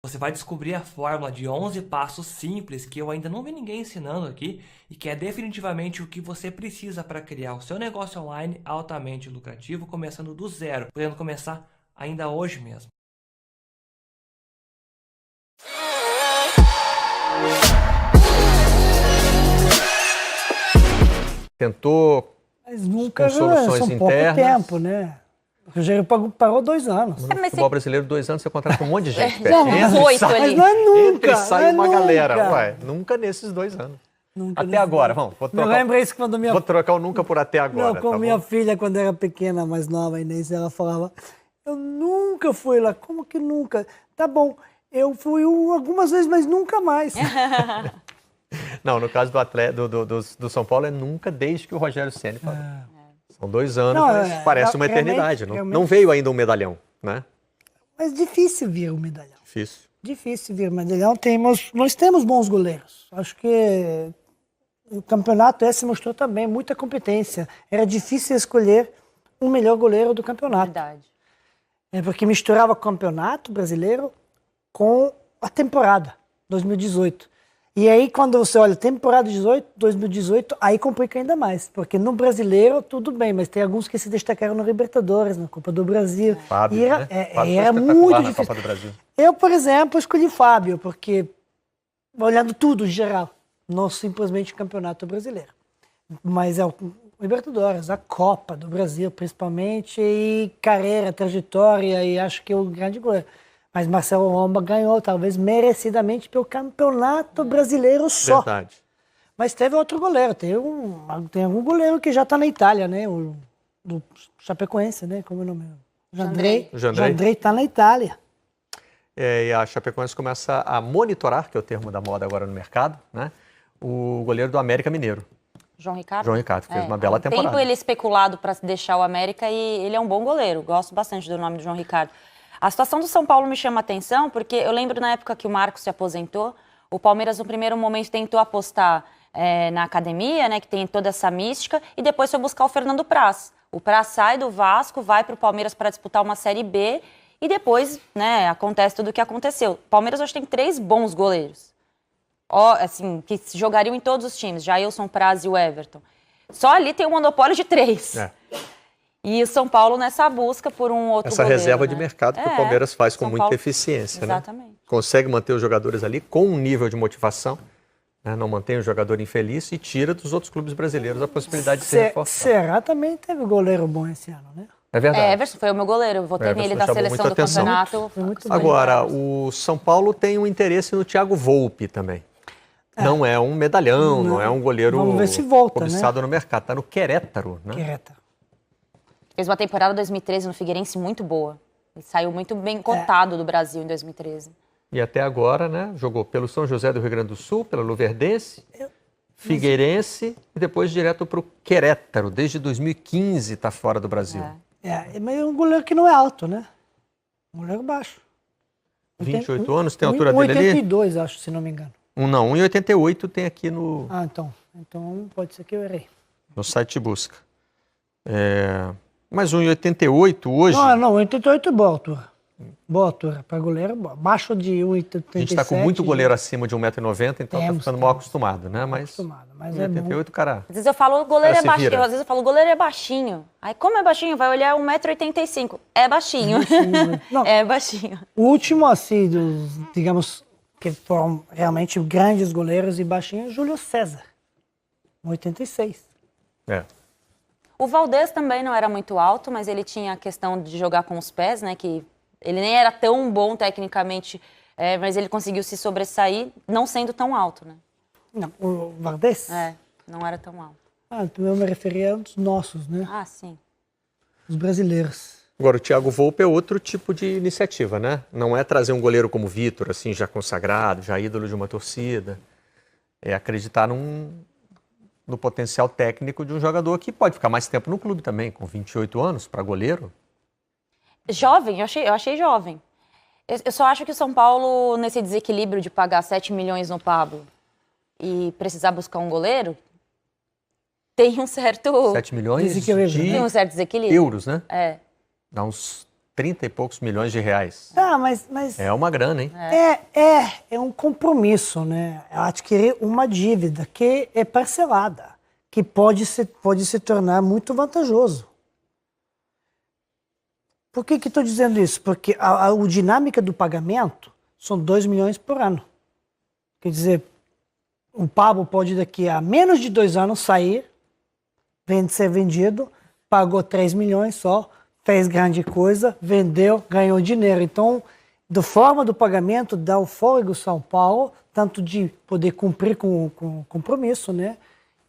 Você vai descobrir a fórmula de 11 passos simples que eu ainda não vi ninguém ensinando aqui e que é definitivamente o que você precisa para criar o seu negócio online altamente lucrativo, começando do zero, podendo começar ainda hoje mesmo. Tentou Mas nunca, com soluções são pouco internas. tempo, né? O Rogério parou 2 anos. No futebol brasileiro, 2 anos, você contrata um monte de gente. Já Entra e 8 sai. ali. Mas não é nunca. Entra e sai não é uma nunca. galera. Ué, nunca nesses 2 anos. Nunca Até nesse- agora, vamos. Vou Não trocar, lembra isso quando minha vou trocar o nunca por até agora. Não, com tá minha bom? filha, quando era pequena, mais nova, a Inês, ela falava, eu nunca fui lá. Como que nunca? Tá bom, eu fui algumas vezes, mas nunca mais. Não, no caso do São Paulo é nunca desde que o Rogério Ceni falou. São 2 anos, Não, mas parece uma realmente- eternidade. Não realmente- veio ainda um medalhão, né? Mas difícil vir o medalhão. Difícil. Difícil vir o medalhão. Nós temos bons goleiros. Acho que o campeonato esse mostrou também muita competência. Era difícil escolher o melhor goleiro do campeonato. Verdade. É porque misturava o campeonato brasileiro com a temporada 2018. E aí, quando você olha temporada 2018, aí complica ainda mais. Porque no brasileiro, tudo bem, mas tem alguns que se destacaram no Libertadores, na Copa do Brasil. Fábio, e era, né? Fábio foi era espetacular muito na difícil. Copa do Brasil. Eu, por exemplo, escolhi Fábio, porque, olhando tudo em geral, não simplesmente o Campeonato Brasileiro. Mas é o Libertadores, a Copa do Brasil, principalmente, e carreira, trajetória, e acho que é o grande goleiro. Mas Marcelo Lomba ganhou, talvez merecidamente, pelo Campeonato Brasileiro só. Verdade. Mas teve outro goleiro, tem algum goleiro que já está na Itália, né? O do Chapecoense, né? Como é o nome? Jandrei. Jandrei está na Itália. E a Chapecoense começa a monitorar, que é o termo da moda agora no mercado, né? O goleiro do América Mineiro. João Ricardo? João Ricardo, que fez uma bela há um temporada. tempo ele é especulado para deixar o América e ele é um bom goleiro. Gosto bastante do nome do João Ricardo. A situação do São Paulo me chama a atenção, porque eu lembro na época que o Marcos se aposentou, o Palmeiras no primeiro momento tentou apostar na academia, né, que tem toda essa mística, e depois foi buscar o Fernando Praz. O Praz sai do Vasco, vai para o Palmeiras para disputar uma Série B, e depois, né, acontece tudo o que aconteceu. O Palmeiras hoje tem 3 bons goleiros. Assim, que jogariam em todos os times, Jailson, Praz e o Everton. Só ali tem um monopólio de 3. É. E o São Paulo nessa busca por um outro Essa goleiro, reserva né? de mercado que o Palmeiras faz com São muita Paulo- eficiência, né? Exatamente. Consegue manter os jogadores ali com um nível de motivação, né? Não mantém o jogador infeliz e tira dos outros clubes brasileiros a possibilidade de se reforçar. Serra também teve goleiro bom esse ano, né? É verdade. Everson foi o meu goleiro. Eu votei Everson nele na chamou seleção muita do atenção. campeonato. Foi muito bem. Agora, o São Paulo tem um interesse no Thiago Volpi também. Não é um medalhão, não é um goleiro Vamos ver se volta, cobiçado no mercado. Está no Querétaro, né? Querétaro. Fez uma temporada 2013 no Figueirense muito boa. Ele saiu muito bem cotado do Brasil em 2013. E até agora, né? Jogou pelo São José do Rio Grande do Sul, pela Luverdense, Figueirense e depois direto para o Querétaro. Desde 2015 está fora do Brasil. Mas é um goleiro que não é alto, né? Um goleiro baixo. 28 anos, tem a altura dele ali? 1,82, acho, se não me engano. Não, 1,88 tem aqui no Então pode ser que eu errei. site de busca. Mas 1,88 hoje... Não, 1,88 é boa altura. Boa altura. Para goleiro, boa. Abaixo de 1,87. A gente está com muito goleiro acima de 1,90 m, então está Temos, ficando mal acostumado, né? Mas Mas é bom. 1,88, cara... Às vezes eu falo, o goleiro Cara, é se baixinho. vira. Às vezes eu falo, o goleiro é baixinho. Aí, como é baixinho? Vai olhar 1,85 m. É baixinho. Não. É baixinho. O último, assim, digamos, que foram realmente grandes goleiros e baixinhos, Júlio César. 1,86. O Valdez também não era muito alto, mas ele tinha a questão de jogar com os pés, né? Que ele nem era tão bom tecnicamente, mas ele conseguiu se sobressair, não sendo tão alto, né? Não, o Valdez? Não era tão alto. Eu me referia aos nossos, né? Ah, sim. Os brasileiros. Agora, o Thiago Volpi é outro tipo de iniciativa, né? Não é trazer um goleiro como o Vitor, assim, já consagrado, já ídolo de uma torcida. É acreditar no potencial técnico de um jogador que pode ficar mais tempo no clube também, com 28 anos, para goleiro. Jovem, eu achei jovem. Eu só acho que o São Paulo, nesse desequilíbrio de pagar 7 milhões no Pablo e precisar buscar um goleiro, tem um certo... 7 milhões Desequilíbrio, de Tem um certo desequilíbrio. euros, né? É. Dá uns 30 e poucos milhões de reais. Tá, mas É uma grana, hein? é um compromisso, né? Adquirir uma dívida que é parcelada, que pode se tornar muito vantajoso. Por que estou dizendo isso? Porque a dinâmica do pagamento são 2 milhões por ano. Quer dizer, o Pablo pode daqui a menos de 2 anos sair, ser vendido, pagou 3 milhões só, fez grande coisa, vendeu, ganhou dinheiro. Então, da forma do pagamento, dá o fôlego São Paulo, tanto de poder cumprir com o compromisso, né?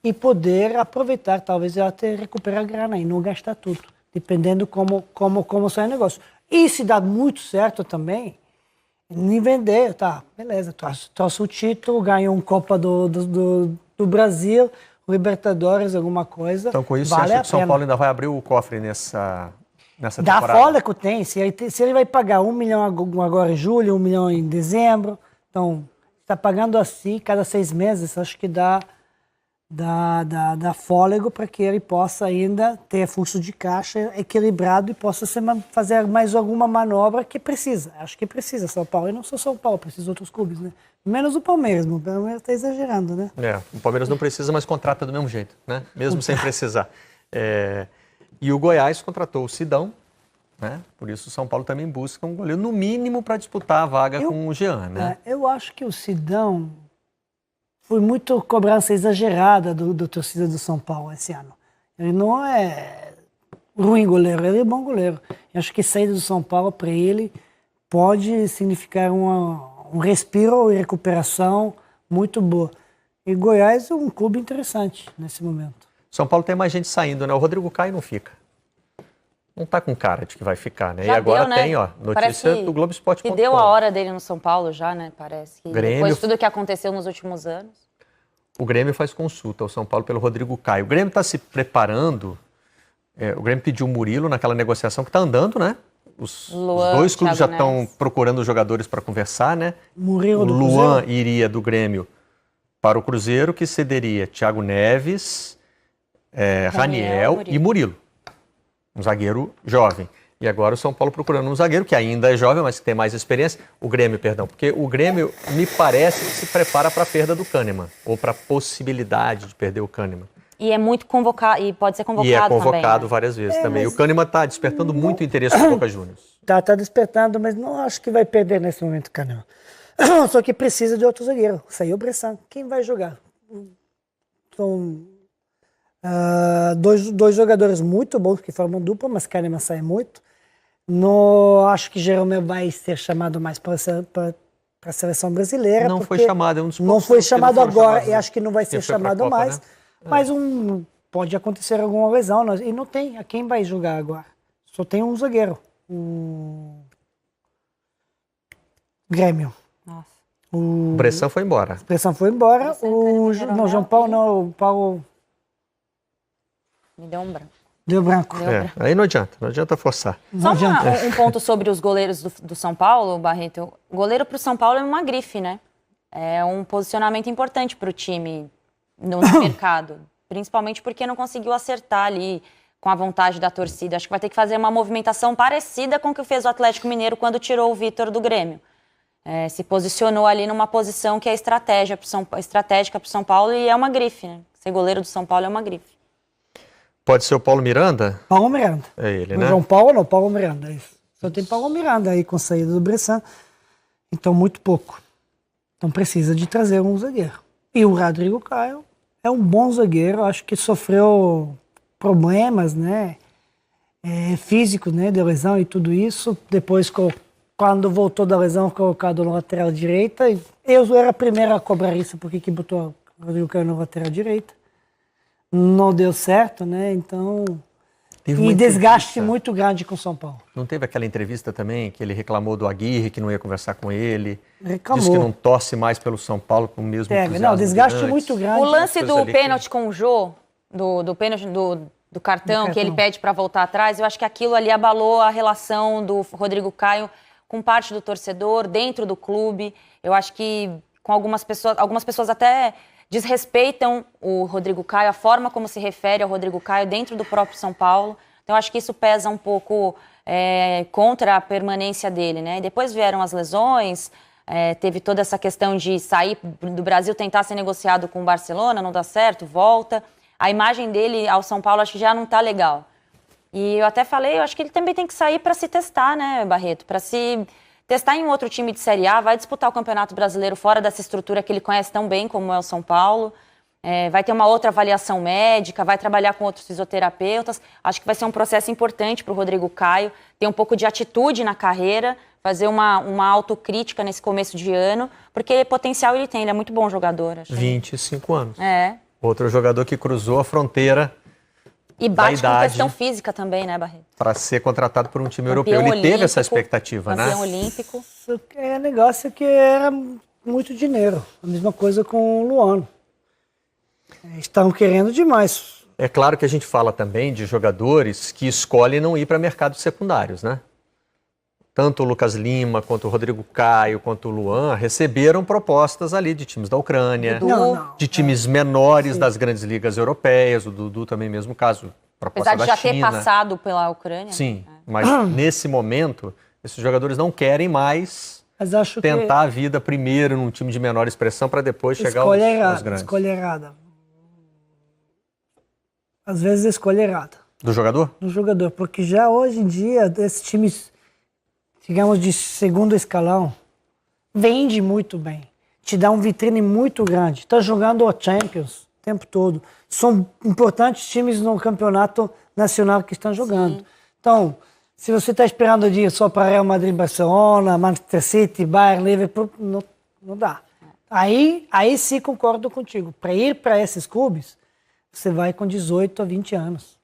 E poder aproveitar, talvez até recuperar a grana e não gastar tudo, dependendo como sai o negócio. E se dá muito certo também, nem vender, tá, beleza, trouxe o título, ganhou um Copa do Brasil, Libertadores, alguma coisa. Então, com isso, vale você acha a que o São pena. Paulo ainda vai abrir o cofre nessa Da temporada? fôlego tem, se ele vai pagar 1 milhão agora em julho, 1 milhão em dezembro, então, está pagando assim cada 6 meses, acho que dá fôlego para que ele possa ainda ter fluxo de caixa equilibrado e possa fazer mais alguma manobra que precisa. Acho que precisa São Paulo. E não só São Paulo, precisa de outros clubes, né? Menos o Palmeiras. O Palmeiras está exagerando, né? O Palmeiras não precisa, mas contrata do mesmo jeito, né? Mesmo sem precisar. E o Goiás contratou o Sidão, né? Por isso o São Paulo também busca um goleiro, no mínimo, para disputar a vaga com o Jean, né? Eu acho que o Sidão foi muito cobrança exagerada do torcida do São Paulo esse ano. Ele não é ruim goleiro, ele é bom goleiro. Eu acho que a saída do São Paulo para ele pode significar um respiro e recuperação muito boa. E Goiás é um clube interessante nesse momento. São Paulo tem mais gente saindo, né? O Rodrigo Caio não fica. Não tá com cara de que vai ficar, né? Já e agora deu, né? tem, ó, notícia do Globoesporte.com. Que deu a hora dele no São Paulo já, né? Parece que Grêmio... depois de tudo que aconteceu nos últimos anos. O Grêmio faz consulta ao São Paulo pelo Rodrigo Caio. O Grêmio está se preparando. O Grêmio pediu o Murilo naquela negociação que está andando, né? Os dois clubes já estão procurando jogadores para conversar, né? Murilo o do Luan Cruzeiro iria do Grêmio para o Cruzeiro, que cederia Thiago Neves, Raniel e Murilo. Um zagueiro jovem. E agora o São Paulo procurando um zagueiro que ainda é jovem, mas que tem mais experiência. O Grêmio, perdão. Porque o Grêmio, me parece, que se prepara para a perda do Kahneman. Ou para a possibilidade de perder o Kahneman. E é muito convocado, e pode ser convocado também. E é também, convocado né? várias vezes também. O Kahneman está despertando muito interesse no Boca Juniors. Tá despertando, mas não acho que vai perder nesse momento, Canel. Só que precisa de outro zagueiro. Saiu o Bressan. Quem vai jogar? São dois jogadores muito bons que formam dupla, mas Kahneman sai muito. Acho que Jeromel vai ser chamado mais para a seleção brasileira. Não foi chamado, é um dos poucos. Não foi chamado agora e né? acho que não vai ser chamado Copa, mais. né? Mas pode acontecer alguma lesão. E não tem. Quem vai jogar agora? Só tem um zagueiro. O Grêmio. Nossa. O Bressan foi embora. O Bressan foi embora. Não, João Paulo não. O Paulo. Me deu um branco. Deu branco. Aí não adianta forçar. Só um ponto sobre os goleiros do São Paulo, Barreto. O goleiro para o São Paulo é uma grife, né? É um posicionamento importante para o time no mercado. Principalmente porque não conseguiu acertar ali com a vontade da torcida. Acho que vai ter que fazer uma movimentação parecida com o que fez o Atlético Mineiro quando tirou o Vitor do Grêmio. Se posicionou ali numa posição que é estratégica para o São Paulo e é uma grife, né? Ser goleiro do São Paulo é uma grife. Pode ser o Paulo Miranda? Paulo Miranda. É ele, o né? João Paulo não, Paulo Miranda. Só tem Paulo Miranda aí com a saída do Bressan. Então, muito pouco. Então, precisa de trazer um zagueiro. E o Rodrigo Caio é um bom zagueiro. Acho que sofreu problemas, né? Físicos, né? De lesão e tudo isso. Depois, quando voltou da lesão, colocado no lateral direita. Eu era a primeira a cobrar isso, porque que botou o Rodrigo Caio no lateral direita. Não deu certo, né? Então... E desgaste muito grande com o São Paulo. Não teve aquela entrevista também que ele reclamou do Aguirre, que não ia conversar com ele? Reclamou. Disse que não torce mais pelo São Paulo com o mesmo entusiasmo. Não, desgaste muito grande. O lance do pênalti com o Jô, do pênalti do cartão que ele pede para voltar atrás, eu acho que aquilo ali abalou a relação do Rodrigo Caio com parte do torcedor, dentro do clube. Eu acho que com algumas pessoas até desrespeitam o Rodrigo Caio, a forma como se refere ao Rodrigo Caio dentro do próprio São Paulo. Então, eu acho que isso pesa um pouco contra a permanência dele, né? E depois vieram as lesões, teve toda essa questão de sair do Brasil, tentar ser negociado com o Barcelona, não dá certo, volta. A imagem dele ao São Paulo acho que já não tá legal. E eu até falei, eu acho que ele também tem que sair para se testar, né, Barreto? Para se testar em um outro time de Série A, vai disputar o Campeonato Brasileiro fora dessa estrutura que ele conhece tão bem como é o São Paulo. Vai ter uma outra avaliação médica, vai trabalhar com outros fisioterapeutas. Acho que vai ser um processo importante para o Rodrigo Caio ter um pouco de atitude na carreira, fazer uma autocrítica nesse começo de ano, porque potencial ele tem, ele é muito bom jogador. Acho. 25 anos. É. Outro jogador que cruzou a fronteira e bate com questão física também, né, Barreto? Para ser contratado por um time europeu. Ele teve essa expectativa, né? Campeão olímpico. É negócio que era muito dinheiro. A mesma coisa com o Luan. Estão querendo demais. É claro que a gente fala também de jogadores que escolhem não ir para mercados secundários, né? Tanto o Lucas Lima, quanto o Rodrigo Caio, quanto o Luan receberam propostas ali de times da Ucrânia, de times menores das grandes ligas europeias, o Dudu também mesmo caso, proposta apesar de da já China. ter passado pela Ucrânia. Sim, mas nesse momento, esses jogadores não querem mais tentar a vida primeiro num time de menor expressão para depois chegar aos grandes. Escolha errada. Às vezes a escolha errada. Do jogador? Do jogador, porque já hoje em dia, esses times, digamos, de segundo escalão, vende muito bem. Te dá um vitrine muito grande. Está jogando o Champions o tempo todo. São importantes times no campeonato nacional que estão jogando. Sim. Então, se você está esperando o dia só para Real Madrid, Barcelona, Manchester City, Bayern, Liverpool, não dá. Aí sim concordo contigo. Para ir para esses clubes, você vai com 18 a 20 anos.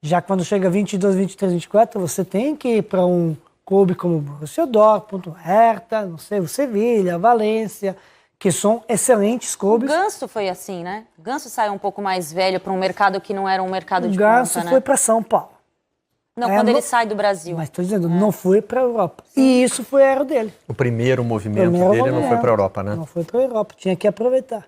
Já quando chega a 22, 23, 24, você tem que ir para um clube como o Borussia Dortmund, Hertha, não sei, o Sevilha, Valência, que são excelentes clubes. O Ganso foi assim, né? O Ganso saiu um pouco mais velho para um mercado que não era um mercado de ponta, né? O Ganso foi para São Paulo. Não, quando ele sai do Brasil. Mas estou dizendo, não foi para a Europa. E isso foi erro dele. O primeiro movimento dele não foi para a Europa, né? Não foi para a Europa, tinha que aproveitar.